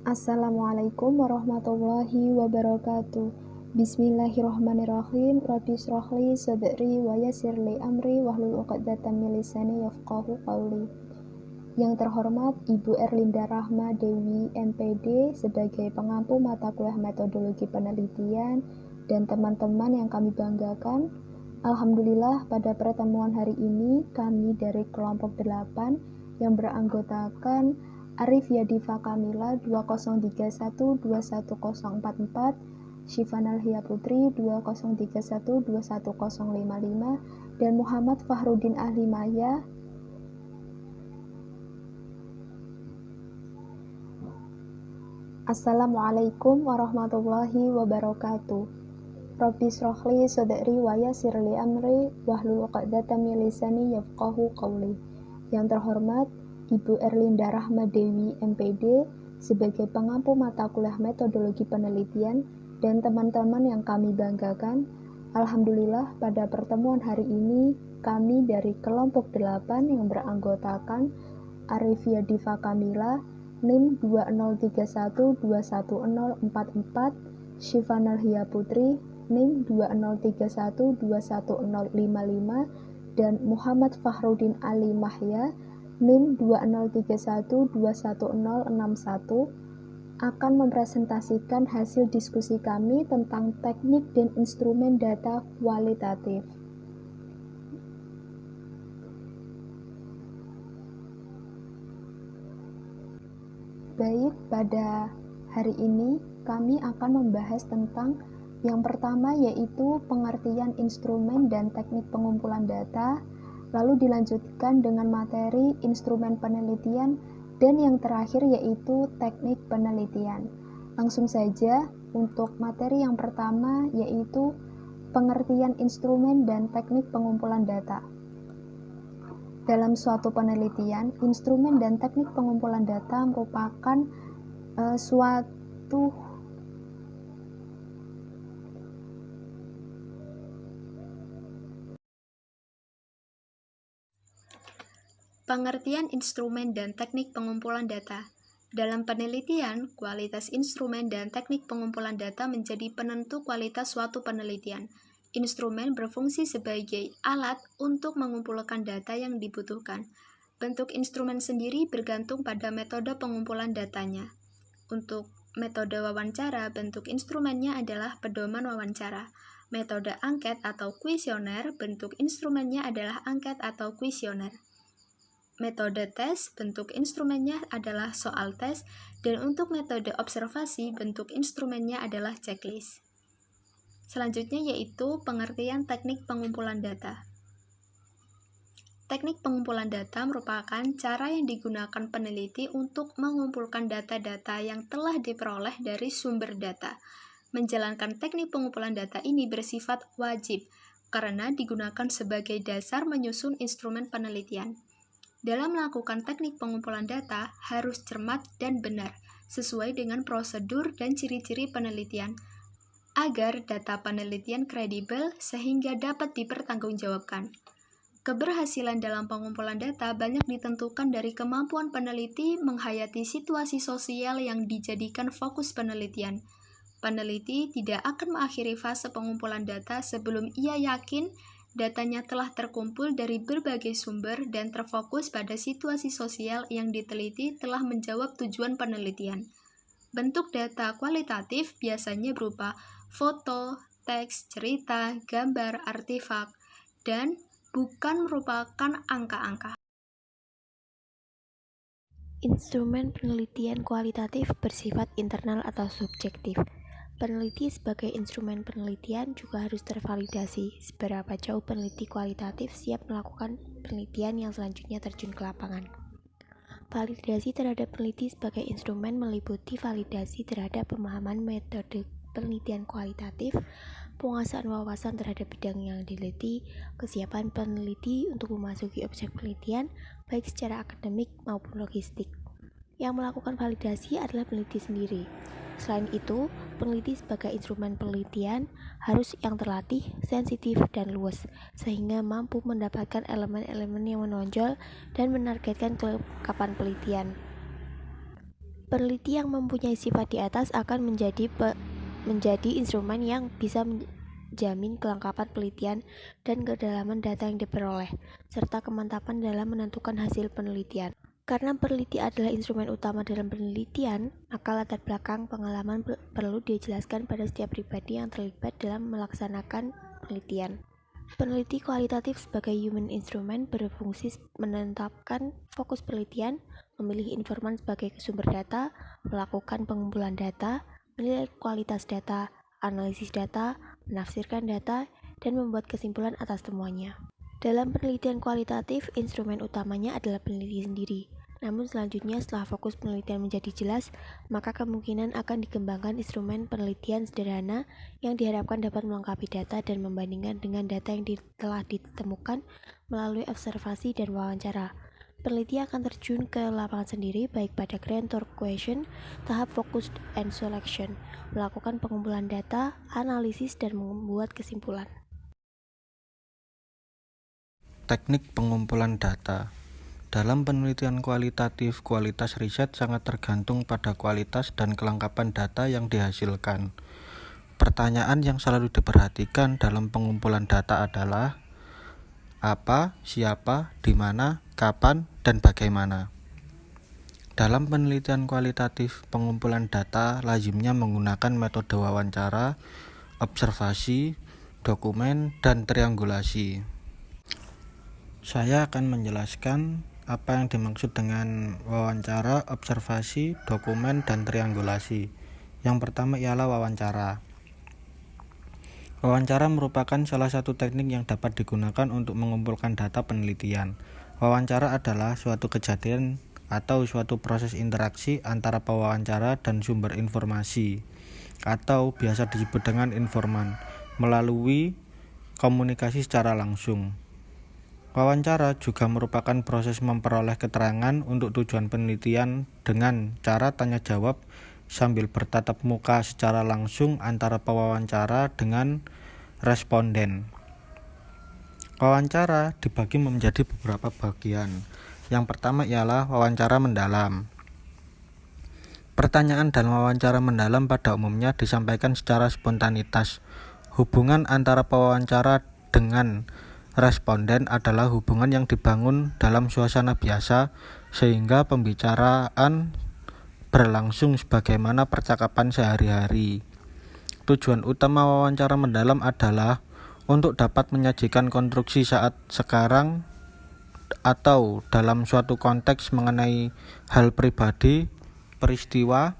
Assalamualaikum warahmatullahi wabarakatuh. Bismillahirrahmanirrahim. Rabbi shrah li sadri wa yassir li amri wahlul 'uqdatam min lisani yafqahu qawli. Yang terhormat Ibu Erlinda Rahma Dewi MPD sebagai pengampu mata kuliah metodologi penelitian dan teman-teman yang kami banggakan. Alhamdulillah pada pertemuan hari ini kami dari kelompok 8 yang beranggotakan Arif Yadifa Kamila 20312144, Syifanal Hia Putri 20312155 dan Muhammad Fahrudin Ahli Maya Assalamualaikum warahmatullahi wabarakatuh. Rabbi shrah li sadri wa yassir li amri wahlul 'uqdatam min lisani yafqahu qawli. Yang terhormat Ibu Erlinda Rahma Dewi MPD sebagai pengampu mata kuliah metodologi penelitian dan teman-teman yang kami banggakan. Alhamdulillah pada pertemuan hari ini kami dari kelompok 8 yang beranggotakan Arif Yadifa Kamila NIM 20312144, Syifanal Hia Putri NIM 20312155 dan Muhammad Fahrudin Ali Mahya NIM 20312161 akan mempresentasikan hasil diskusi kami tentang teknik dan instrumen data kualitatif. Baik, pada hari ini kami akan membahas tentang yang pertama yaitu pengertian instrumen dan teknik pengumpulan data, lalu dilanjutkan dengan materi instrumen penelitian, dan yang terakhir yaitu teknik penelitian. Langsung saja untuk materi yang pertama yaitu pengertian instrumen dan teknik pengumpulan data. Dalam suatu penelitian, instrumen dan teknik pengumpulan data merupakan suatu pengertian instrumen dan teknik pengumpulan data. Dalam penelitian, kualitas instrumen dan teknik pengumpulan data menjadi penentu kualitas suatu penelitian. Instrumen berfungsi sebagai alat untuk mengumpulkan data yang dibutuhkan. Bentuk instrumen sendiri bergantung pada metode pengumpulan datanya. Untuk metode wawancara, bentuk instrumennya adalah pedoman wawancara. Metode angket atau kuesioner, bentuk instrumennya adalah angket atau kuesioner. Metode tes, bentuk instrumennya adalah soal tes, dan untuk metode observasi, bentuk instrumennya adalah checklist. Selanjutnya yaitu pengertian teknik pengumpulan data. Teknik pengumpulan data merupakan cara yang digunakan peneliti untuk mengumpulkan data-data yang telah diperoleh dari sumber data. Menjalankan teknik pengumpulan data ini bersifat wajib, karena digunakan sebagai dasar menyusun instrumen penelitian. Dalam melakukan teknik pengumpulan data, harus cermat dan benar, sesuai dengan prosedur dan ciri-ciri penelitian, agar data penelitian kredibel sehingga dapat dipertanggungjawabkan. Keberhasilan dalam pengumpulan data banyak ditentukan dari kemampuan peneliti menghayati situasi sosial yang dijadikan fokus penelitian. Peneliti tidak akan mengakhiri fase pengumpulan data sebelum ia yakin datanya telah terkumpul dari berbagai sumber dan terfokus pada situasi sosial yang diteliti telah menjawab tujuan penelitian. Bentuk data kualitatif biasanya berupa foto, teks, cerita, gambar, artefak, dan bukan merupakan angka-angka. Instrumen penelitian kualitatif bersifat internal atau subjektif. Peneliti sebagai instrumen penelitian juga harus tervalidasi seberapa jauh peneliti kualitatif siap melakukan penelitian yang selanjutnya terjun ke lapangan. Validasi terhadap peneliti sebagai instrumen meliputi validasi terhadap pemahaman metode penelitian kualitatif, penguasaan wawasan terhadap bidang yang diliti, kesiapan peneliti untuk memasuki objek penelitian, baik secara akademik maupun logistik. Yang melakukan validasi adalah peneliti sendiri. Selain itu, peneliti sebagai instrumen penelitian harus yang terlatih, sensitif, dan luas, sehingga mampu mendapatkan elemen-elemen yang menonjol dan menargetkan kelengkapan penelitian. Peneliti yang mempunyai sifat di atas akan menjadi instrumen yang bisa menjamin kelengkapan penelitian dan kedalaman data yang diperoleh, serta kemantapan dalam menentukan hasil penelitian. Karena peneliti adalah instrumen utama dalam penelitian, maka latar belakang pengalaman perlu dijelaskan pada setiap pribadi yang terlibat dalam melaksanakan penelitian. Peneliti kualitatif sebagai human instrument berfungsi menetapkan fokus penelitian, memilih informan sebagai sumber data, melakukan pengumpulan data, menilai kualitas data, analisis data, menafsirkan data, dan membuat kesimpulan atas temuannya. Dalam penelitian kualitatif, instrumen utamanya adalah peneliti sendiri. Namun selanjutnya setelah fokus penelitian menjadi jelas, maka kemungkinan akan dikembangkan instrumen penelitian sederhana yang diharapkan dapat melengkapi data dan membandingkan dengan data yang telah ditemukan melalui observasi dan wawancara. Peneliti akan terjun ke lapangan sendiri baik pada grand tour question, tahap focus and selection, melakukan pengumpulan data, analisis, dan membuat kesimpulan. Teknik pengumpulan data. Dalam penelitian kualitatif, kualitas riset sangat tergantung pada kualitas dan kelengkapan data yang dihasilkan. Pertanyaan yang selalu diperhatikan dalam pengumpulan data adalah apa, siapa, di mana, kapan, dan bagaimana. Dalam penelitian kualitatif, pengumpulan data lazimnya menggunakan metode wawancara, observasi, dokumen, dan triangulasi. Saya akan menjelaskan apa yang dimaksud dengan wawancara, observasi, dokumen, dan triangulasi. Yang pertama ialah wawancara. Wawancara merupakan salah satu teknik yang dapat digunakan untuk mengumpulkan data penelitian. Wawancara adalah suatu kejadian atau suatu proses interaksi antara pewawancara dan sumber informasi, atau biasa disebut dengan informan, melalui komunikasi secara langsung. Wawancara juga merupakan proses memperoleh keterangan untuk tujuan penelitian dengan cara tanya jawab sambil bertatap muka secara langsung antara pewawancara dengan responden. Wawancara dibagi menjadi beberapa bagian. Yang pertama ialah wawancara mendalam. Pertanyaan dalam wawancara mendalam pada umumnya disampaikan secara spontanitas. Hubungan antara pewawancara dengan responden adalah hubungan yang dibangun dalam suasana biasa sehingga pembicaraan berlangsung sebagaimana percakapan sehari-hari. Tujuan utama wawancara mendalam adalah untuk dapat menyajikan konstruksi saat sekarang atau dalam suatu konteks mengenai hal pribadi, peristiwa,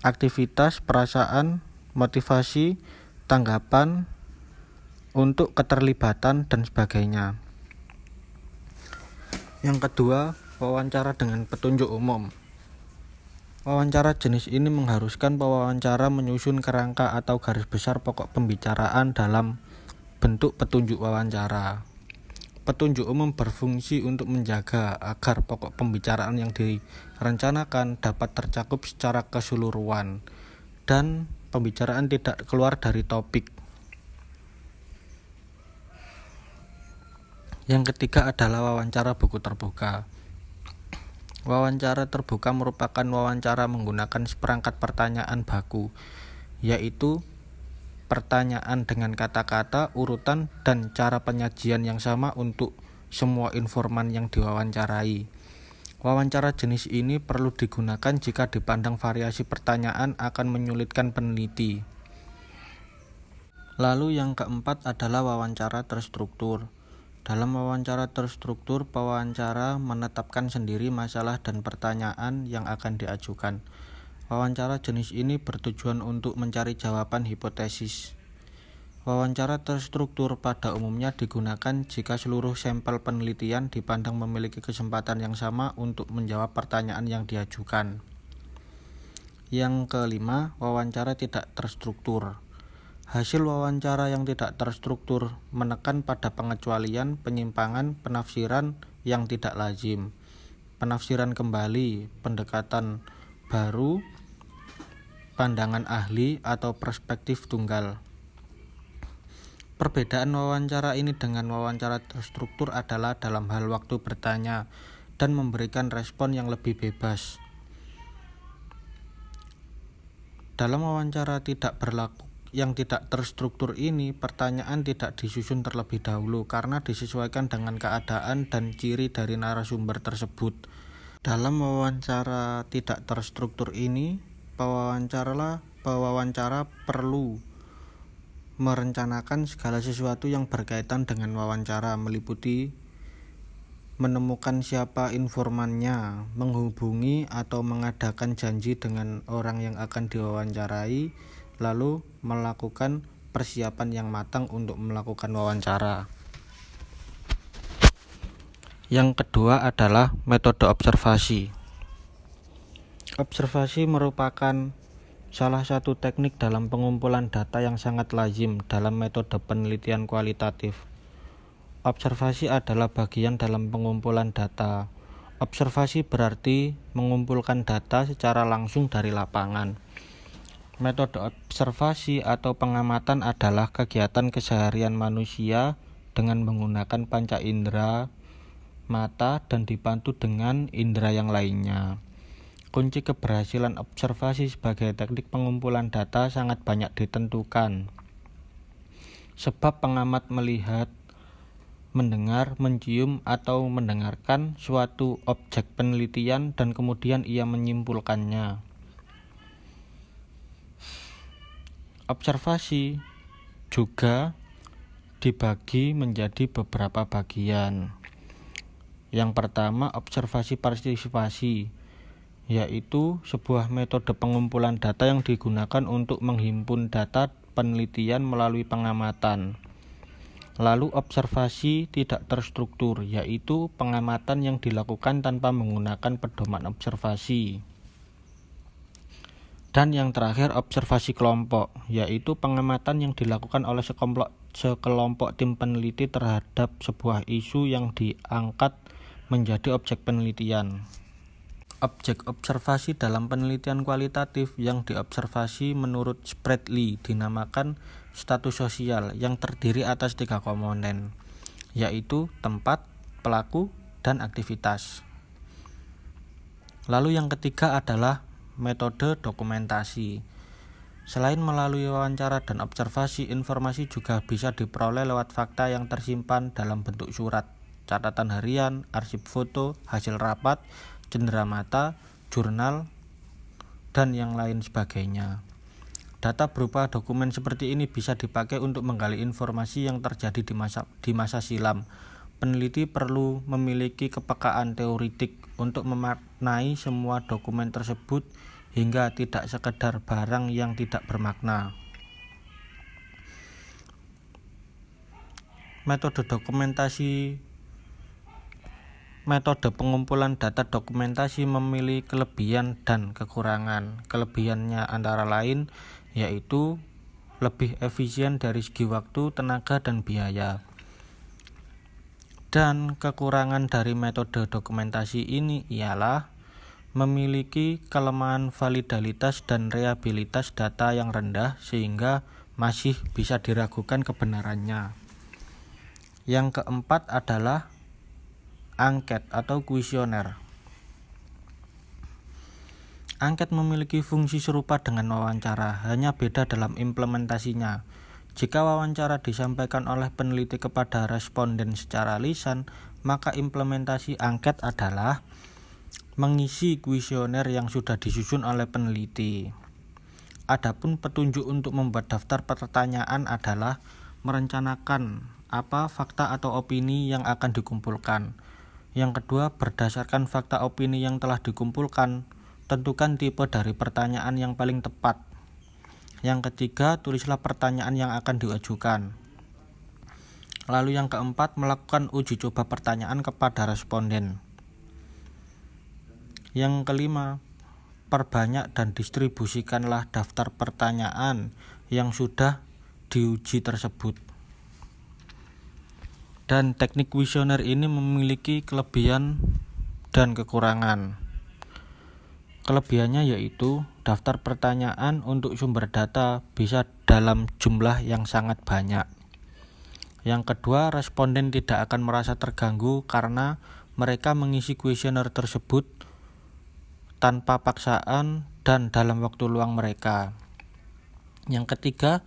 aktivitas, perasaan, motivasi, tanggapan, untuk keterlibatan dan sebagainya. Yang kedua, wawancara dengan petunjuk umum. Wawancara jenis ini mengharuskan pewawancara menyusun kerangka atau garis besar pokok pembicaraan dalam bentuk petunjuk wawancara. Petunjuk umum berfungsi untuk menjaga agar pokok pembicaraan yang direncanakan dapat tercakup secara keseluruhan dan pembicaraan tidak keluar dari topik. Yang ketiga adalah wawancara buku terbuka. Wawancara terbuka merupakan wawancara menggunakan seperangkat pertanyaan baku, yaitu pertanyaan dengan kata-kata, urutan, dan cara penyajian yang sama untuk semua informan yang diwawancarai. Wawancara jenis ini perlu digunakan jika dipandang variasi pertanyaan akan menyulitkan peneliti. Lalu yang keempat adalah wawancara terstruktur. Dalam wawancara terstruktur, pewawancara menetapkan sendiri masalah dan pertanyaan yang akan diajukan. Wawancara jenis ini bertujuan untuk mencari jawaban hipotesis. Wawancara terstruktur pada umumnya digunakan jika seluruh sampel penelitian dipandang memiliki kesempatan yang sama untuk menjawab pertanyaan yang diajukan. Yang kelima, wawancara tidak terstruktur. Hasil wawancara yang tidak terstruktur menekan pada pengecualian, penyimpangan, penafsiran yang tidak lazim, penafsiran kembali, pendekatan baru, pandangan ahli, atau perspektif tunggal. Perbedaan wawancara ini dengan wawancara terstruktur adalah dalam hal waktu bertanya dan memberikan respon yang lebih bebas. Dalam wawancara yang tidak terstruktur ini, pertanyaan tidak disusun terlebih dahulu karena disesuaikan dengan keadaan dan ciri dari narasumber tersebut. Dalam wawancara tidak terstruktur ini, pewawancara perlu merencanakan segala sesuatu yang berkaitan dengan wawancara, meliputi menemukan siapa informannya, menghubungi atau mengadakan janji dengan orang yang akan diwawancarai, lalu melakukan persiapan yang matang untuk melakukan wawancara. Yang kedua adalah metode observasi. Observasi merupakan salah satu teknik dalam pengumpulan data yang sangat lazim dalam metode penelitian kualitatif. Observasi adalah bagian dalam pengumpulan data. Observasi berarti mengumpulkan data secara langsung dari lapangan. Metode observasi atau pengamatan adalah kegiatan keseharian manusia dengan menggunakan panca indera, mata, dan dibantu dengan indera yang lainnya. Kunci keberhasilan observasi sebagai teknik pengumpulan data sangat banyak ditentukan. Sebab pengamat melihat, mendengar, mencium, atau mendengarkan suatu objek penelitian dan kemudian ia menyimpulkannya. Observasi juga dibagi menjadi beberapa bagian. Yang pertama, observasi partisipasi, yaitu sebuah metode pengumpulan data yang digunakan untuk menghimpun data penelitian melalui pengamatan. Lalu observasi tidak terstruktur, yaitu pengamatan yang dilakukan tanpa menggunakan pedoman observasi. Dan yang terakhir, observasi kelompok, yaitu pengamatan yang dilakukan oleh sekelompok tim peneliti terhadap sebuah isu yang diangkat menjadi objek penelitian. Objek observasi dalam penelitian kualitatif yang diobservasi menurut Spradley dinamakan status sosial yang terdiri atas 3 komponen, yaitu tempat, pelaku, dan aktivitas. Lalu yang ketiga adalah metode dokumentasi. Selain melalui wawancara dan observasi, informasi juga bisa diperoleh lewat fakta yang tersimpan dalam bentuk surat, catatan harian, arsip foto, hasil rapat, cenderamata, jurnal, dan yang lain sebagainya. Data berupa dokumen seperti ini bisa dipakai untuk menggali informasi yang terjadi di masa silam. Peneliti perlu memiliki kepekaan teoritik untuk memaknai semua dokumen tersebut hingga tidak sekedar barang yang tidak bermakna. Metode pengumpulan data dokumentasi memiliki kelebihan dan kekurangan. Kelebihannya antara lain yaitu lebih efisien dari segi waktu, tenaga, dan biaya. Dan kekurangan dari metode dokumentasi ini ialah memiliki kelemahan validalitas dan reliabilitas data yang rendah sehingga masih bisa diragukan kebenarannya. Yang keempat adalah angket atau kuesioner. Angket memiliki fungsi serupa dengan wawancara, hanya beda dalam implementasinya. Jika wawancara disampaikan oleh peneliti kepada responden secara lisan, maka implementasi angket adalah mengisi kuesioner yang sudah disusun oleh peneliti. Adapun petunjuk untuk membuat daftar pertanyaan adalah merencanakan apa fakta atau opini yang akan dikumpulkan. Yang kedua, berdasarkan fakta opini yang telah dikumpulkan, tentukan tipe dari pertanyaan yang paling tepat. Yang ketiga, tulislah pertanyaan yang akan diajukan. Lalu yang keempat, melakukan uji coba pertanyaan kepada responden. Yang kelima, perbanyak dan distribusikanlah daftar pertanyaan yang sudah diuji tersebut. Dan teknik kuesioner ini memiliki kelebihan dan kekurangan. Kelebihannya yaitu daftar pertanyaan untuk sumber data bisa dalam jumlah yang sangat banyak. Yang kedua, responden tidak akan merasa terganggu karena mereka mengisi kuesioner tersebut tanpa paksaan dan dalam waktu luang mereka. Yang ketiga,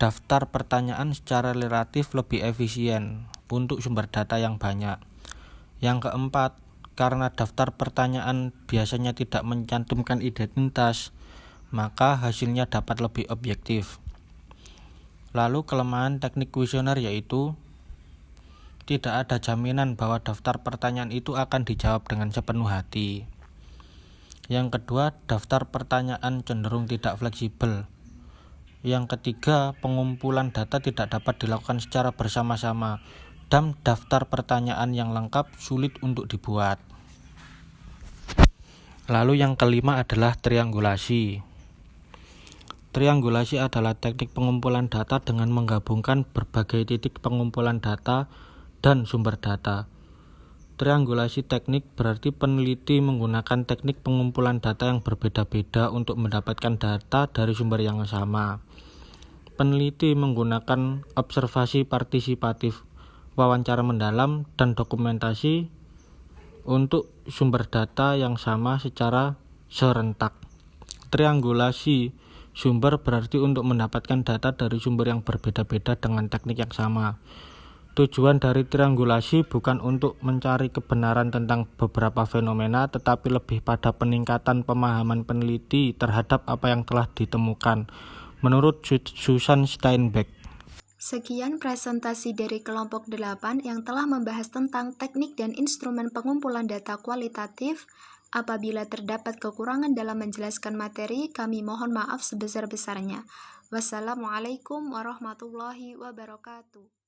daftar pertanyaan secara relatif lebih efisien untuk sumber data yang banyak. Yang keempat, karena daftar pertanyaan biasanya tidak mencantumkan identitas, maka hasilnya dapat lebih objektif. Lalu kelemahan teknik kuesioner yaitu tidak ada jaminan bahwa daftar pertanyaan itu akan dijawab dengan sepenuh hati. Yang kedua, daftar pertanyaan cenderung tidak fleksibel. Yang ketiga, pengumpulan data tidak dapat dilakukan secara bersama-sama dan daftar pertanyaan yang lengkap sulit untuk dibuat. Lalu yang kelima adalah triangulasi. Triangulasi adalah teknik pengumpulan data dengan menggabungkan berbagai titik pengumpulan data dan sumber data. Triangulasi teknik berarti peneliti menggunakan teknik pengumpulan data yang berbeda-beda untuk mendapatkan data dari sumber yang sama. Peneliti menggunakan observasi partisipatif, wawancara mendalam, dan dokumentasi untuk sumber data yang sama secara serentak. Triangulasi sumber berarti untuk mendapatkan data dari sumber yang berbeda-beda dengan teknik yang sama. Tujuan dari triangulasi bukan untuk mencari kebenaran tentang beberapa fenomena, tetapi lebih pada peningkatan pemahaman peneliti terhadap apa yang telah ditemukan, menurut Susan Steinbeck. Sekian presentasi dari kelompok 8 yang telah membahas tentang teknik dan instrumen pengumpulan data kualitatif. Apabila terdapat kekurangan dalam menjelaskan materi, kami mohon maaf sebesar-besarnya. Wassalamualaikum warahmatullahi wabarakatuh.